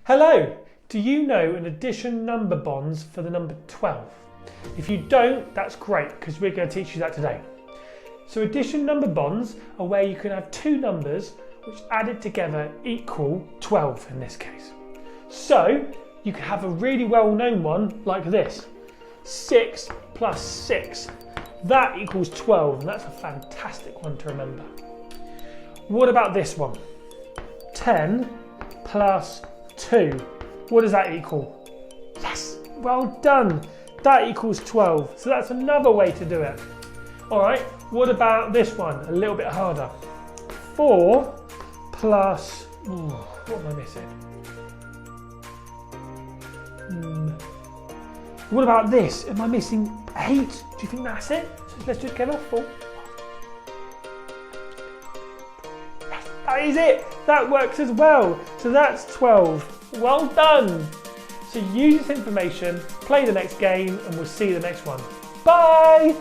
Hello! Do you know an addition number bonds for the number 12? If you don't, that's great because we're going to teach you that today. So addition number bonds are where you can have two numbers which added together equal 12 in this case. So you can have a really well-known one like this. 6 plus 6. That equals 12 and that's a fantastic one to remember. What about this one? 10 plus 2. What does that equal? Yes, well done. That equals 12. So that's another way to do it. All right, what about this one? A little bit harder. 4 plus, what am I missing? What about this? Am I missing 8? Do you think that's it? So let's do it together. 4. Yes, that is it. That works as well. So that's 12. Well done. So use this information, play the next game, and we'll see you the next one. Bye.